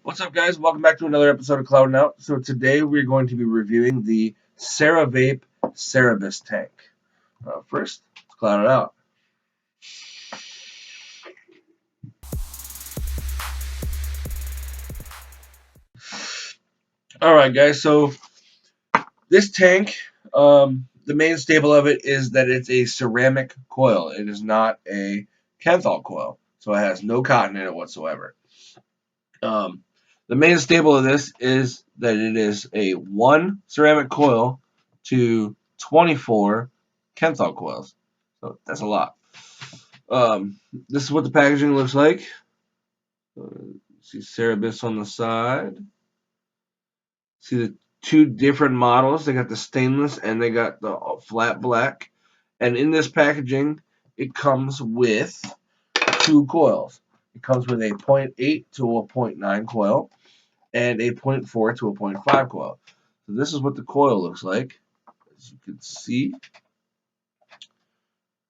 What's up, guys? Welcome back to another episode of CloudingOut. So today we're going to be reviewing the CeraVape Cerebus tank. First, let's cloud it out. All right, guys. So this tank, the main staple of it is that it's a ceramic coil. It is not a Kenthal coil, so it has no cotton in it whatsoever. Um, the main staple of this is that it is a 1 ceramic coil to 24 Kenthal coils. So that's a lot. This is what the packaging looks like. See Cerebus on the side. See the two different models. They got the stainless and they got the flat black. And in this packaging, it comes with 2 coils. It comes with a 0.8 to a 0.9 coil and a 0.4 to a 0.5 coil. So this is what the coil looks like. As you can see,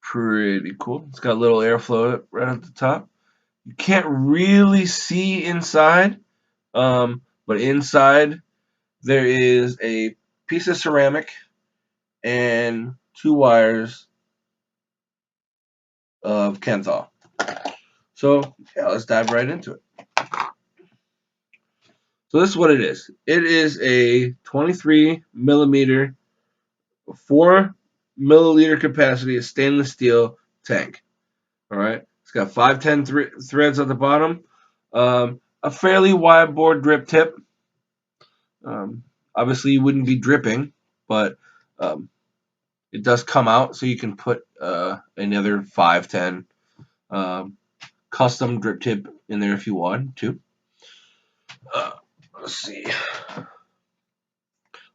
pretty cool. It's got a little airflow right at the top. You can't really see inside, but inside there is a piece of ceramic and 2 wires of Kenthal. So yeah, let's dive right into it. So this is what it is. It is a 23 millimeter, 4 milliliter capacity stainless steel tank. All right, it's got 510 threads at the bottom, a fairly wide bore drip tip. Obviously, you wouldn't be dripping, but it does come out, so you can put another 510 custom drip tip in there if you want to. Let's see.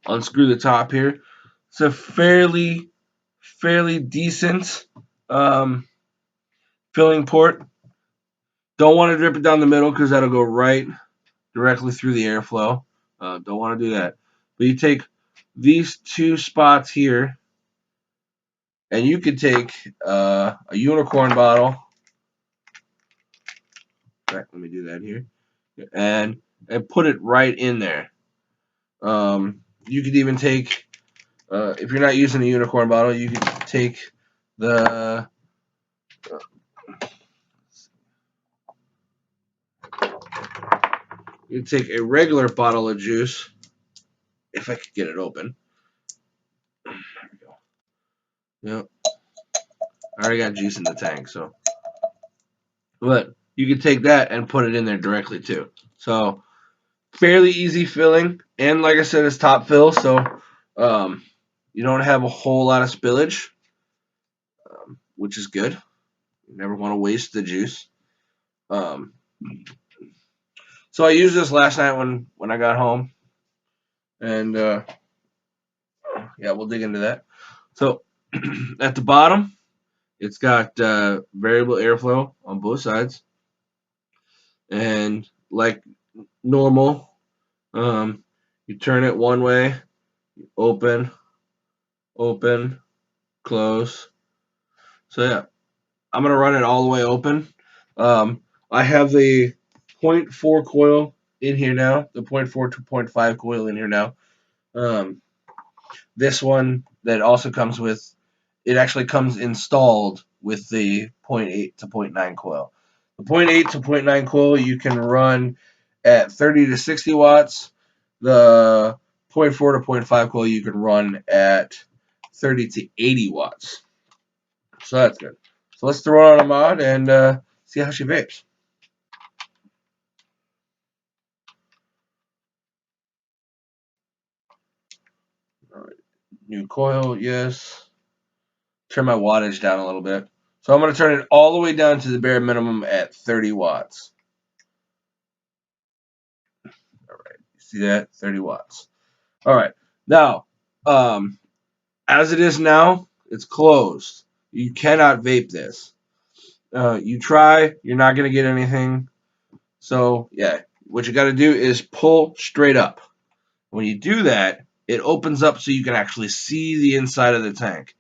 Unscrew the top here. It's a fairly decent filling port. Don't want to drip it down the middle because that'll go right directly through the airflow. Don't want to do that. But you take these 2 spots here, and you could take a unicorn bottle. Right, let me do that here, and put it right in there. You could even take, if you're not using a unicorn bottle, you could take the you take a regular bottle of juice. If I could get it open. There we go. Yep. I already got juice in the tank, so. But you could take that and put it in there directly too. So fairly easy filling, and like I said, it's top fill, so you don't have a whole lot of spillage, which is good. You never want to waste the juice. So I used this last night when I got home, and yeah, we'll dig into that. So at the bottom, it's got variable airflow on both sides, and like normal, you turn it one way, open, close. So yeah, I'm gonna run it all the way open. I have the 0.4 coil in here now, the 0.4 to 0.5 coil in here now. This one that also comes with, it actually comes installed with the 0.8 to 0.9 coil. The 0.8 to 0.9 coil you can run at 30 to 60 watts. The 0.4 to 0.5 coil you can run at 30 to 80 watts. So that's good. So let's throw on a mod and see how she vapes. All right. New coil, yes. Turn my wattage down a little bit. So I'm going to turn it all the way down to the bare minimum at 30 watts. All right. You see that? 30 watts. All right. Now, as it is now, it's closed. You cannot vape this. You try, you're not going to get anything. So, yeah, what you got to do is pull straight up. When you do that, it opens up so you can actually see the inside of the tank.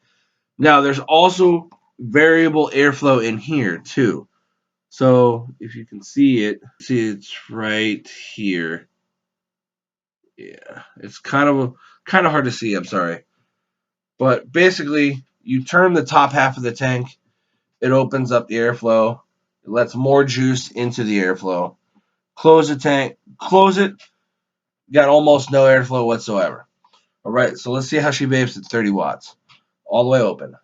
Now, there's also variable airflow in here, too. So if you can see it's right here. Yeah, it's kind of hard to see. I'm sorry, but basically, you turn the top half of the tank. It opens up the airflow. It lets more juice into the airflow. Close the tank. Close it. Got almost no airflow whatsoever. All right, so let's see how she vapes at 30 watts. All the way open.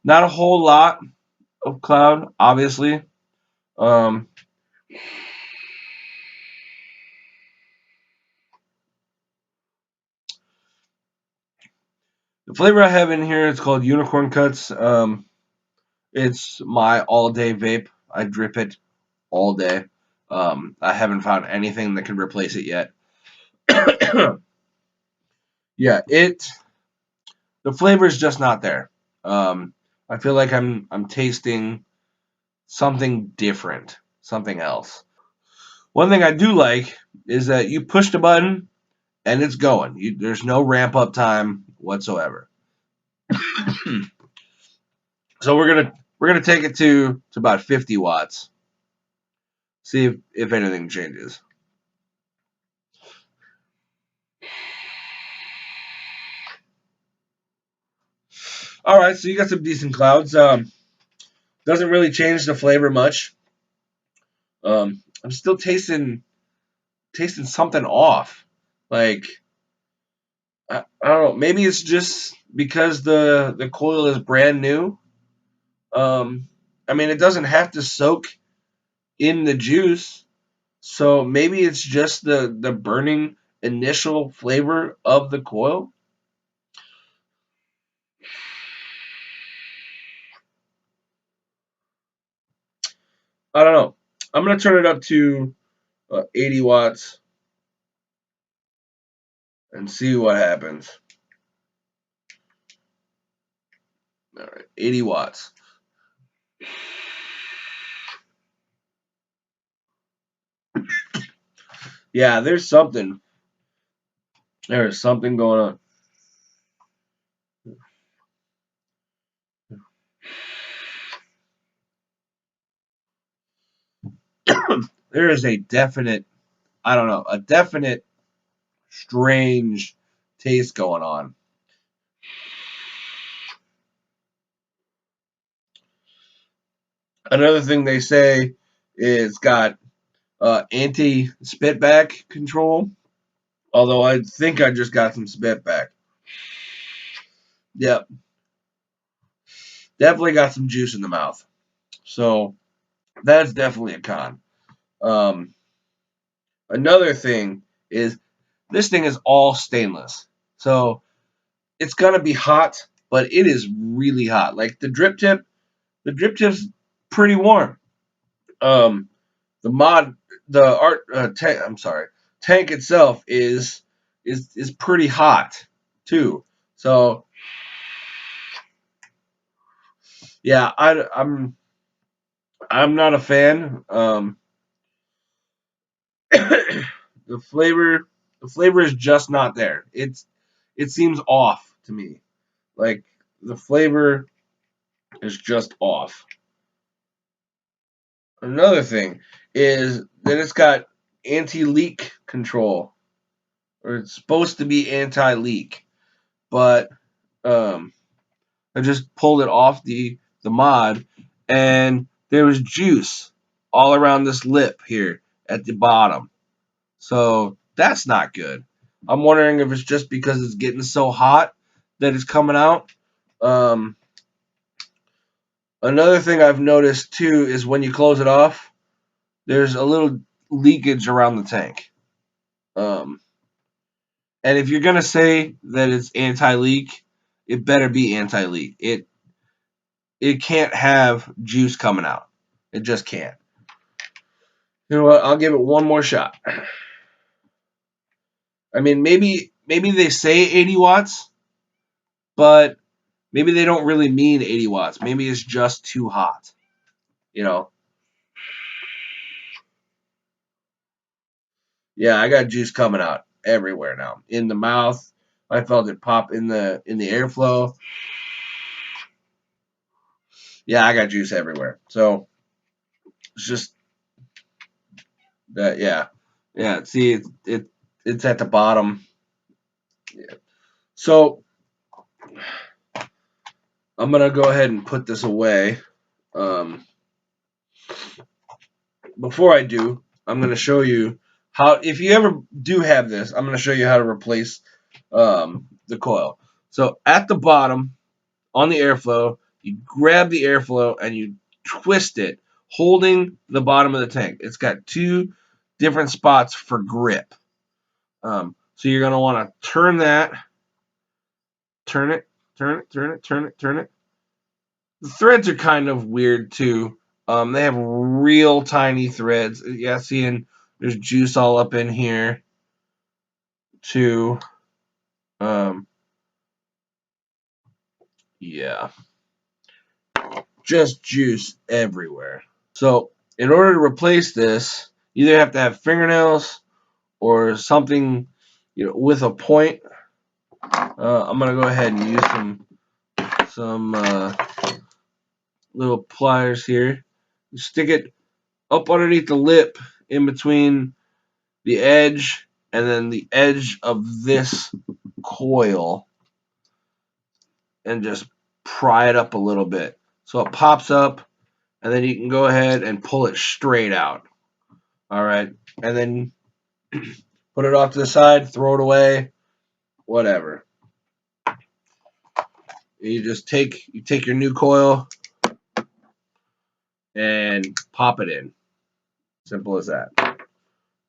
Not a whole lot of cloud, obviously. Um, the flavor I have in here is called Unicorn Cuts. It's my all-day vape. I drip it all day. I haven't found anything that can replace it yet. Yeah, the flavor is just not there. I feel like I'm tasting something different, something else. One thing I do like is that you push the button and it's going. There's no ramp up time whatsoever. So we're gonna take it to about 50 watts. See if anything changes. All right, so you got some decent clouds. Doesn't really change the flavor much. I'm still tasting something off. Like I don't know. Maybe it's just because the coil is brand new. Um, I mean, it doesn't have to soak in the juice, so maybe it's just the burning initial flavor of the coil. I don't know. I'm gonna turn it up to 80 watts and see what happens. All right, 80 watts. Yeah, there's something. There's something going on. There is a definite, I don't know, a definite strange taste going on. Another thing they say is got anti spitback control. Although I think I just got some spitback. Yep, definitely got some juice in the mouth. So that's definitely a con. Um, Another thing is this thing is all stainless. So it's gonna be hot, but it is really hot. Like the drip tip's pretty warm. Um, the mod, the art tank. I'm sorry, tank itself is pretty hot too. So yeah, I'm not a fan. The flavor is just not there. It seems off to me. Like the flavor is just off. Another thing is that it's got anti-leak control, or it's supposed to be anti-leak, but um, I just pulled it off the mod, and there was juice all around this lip here at the bottom. So that's not good. I'm wondering if it's just because it's getting so hot that it's coming out. Um, Another thing I've noticed too is when you close it off, there's a little leakage around the tank. Um, and if you're gonna say that it's anti-leak, it better be anti-leak. It can't have juice coming out. It just can't. You know what? I'll give it one more shot. I mean, maybe they say 80 watts, but maybe they don't really mean 80 watts. Maybe it's just too hot. You know? Yeah, I got juice coming out everywhere now. In the mouth, I felt it pop in the airflow. Yeah, I got juice everywhere. So it's just that. Yeah, yeah. See, it's at the bottom. Yeah. So I'm gonna go ahead and put this away. Um, Before I do, I'm gonna show you how. If you ever do have this, I'm gonna show you how to replace the coil. So at the bottom on the airflow, you grab the airflow and you twist it, holding the bottom of the tank. It's got two different spots for grip. So you're gonna want to turn that, turn it, turn it, turn it, turn it, turn it. The threads are kind of weird too. They have real tiny threads. Yeah, seeing there's juice all up in here too. Um, yeah, just juice everywhere. So in order to replace this, you either have to have fingernails or something, with a point. I'm gonna go ahead and use some little pliers here. Stick it up underneath the lip, in between the edge and then the edge of this coil, and just pry it up a little bit so it pops up, and then you can go ahead and pull it straight out. All right, and then put it off to the side, throw it away, whatever. You take your new coil and pop it in. Simple as that.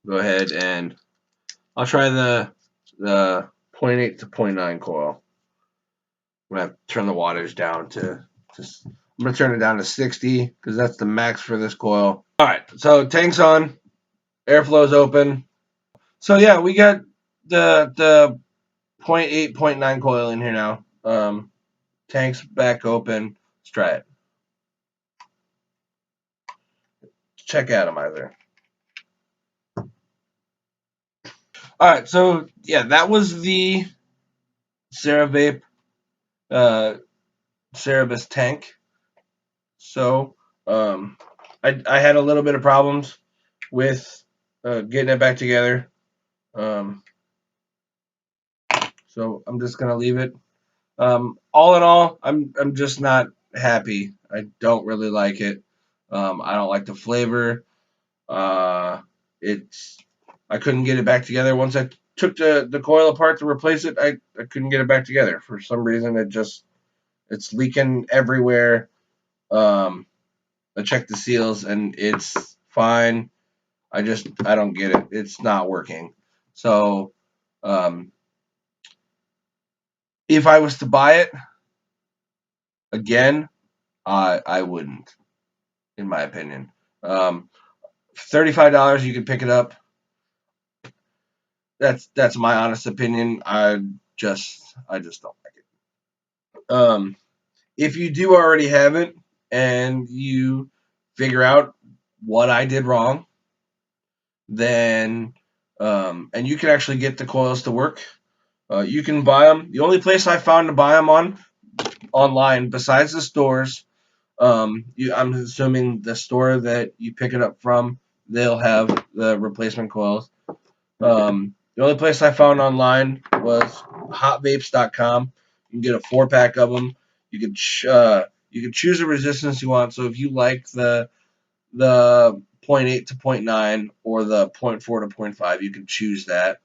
Go ahead and I'll try the zero point 0.8 to 0.9 coil. I'm gonna turn the wattage down to I'm gonna turn it down to 60 because that's the max for this coil. All right, so tank's on, airflow's open. So yeah, we got the 0.8, 0.9 coil in here now. Tank's back open. Let's try it. Check atomizer. All right, so yeah, that was the ceravape Cerebus tank. So I had a little bit of problems with getting it back together. Um, so I'm just gonna leave it. All in all, I'm just not happy. I don't really like it. I don't like the flavor. Uh, it's I couldn't get it back together once I took the coil apart to replace it. I couldn't get it back together for some reason. It's leaking everywhere. I checked the seals and it's fine. I don't get it. It's not working. So if I was to buy it again, I wouldn't, in my opinion. $35 you can pick it up. That's my honest opinion. I just don't like it. If you do already have it and you figure out what I did wrong, then and you can actually get the coils to work. You can buy them. The only place I found to buy them online, besides the stores, I'm assuming the store that you pick it up from, they'll have the replacement coils. The only place I found online was hotvapes.com. You can get a 4-pack of them. You can choose the resistance you want. So if you like the zero point 0.8 to 0.9 or the zero point 0.4 to zero point 0.5, you can choose that.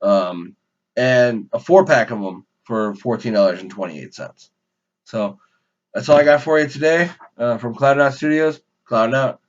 And a 4-pack of them for $14.28. So that's all I got for you today from CloudingOut Studios. Clouding out.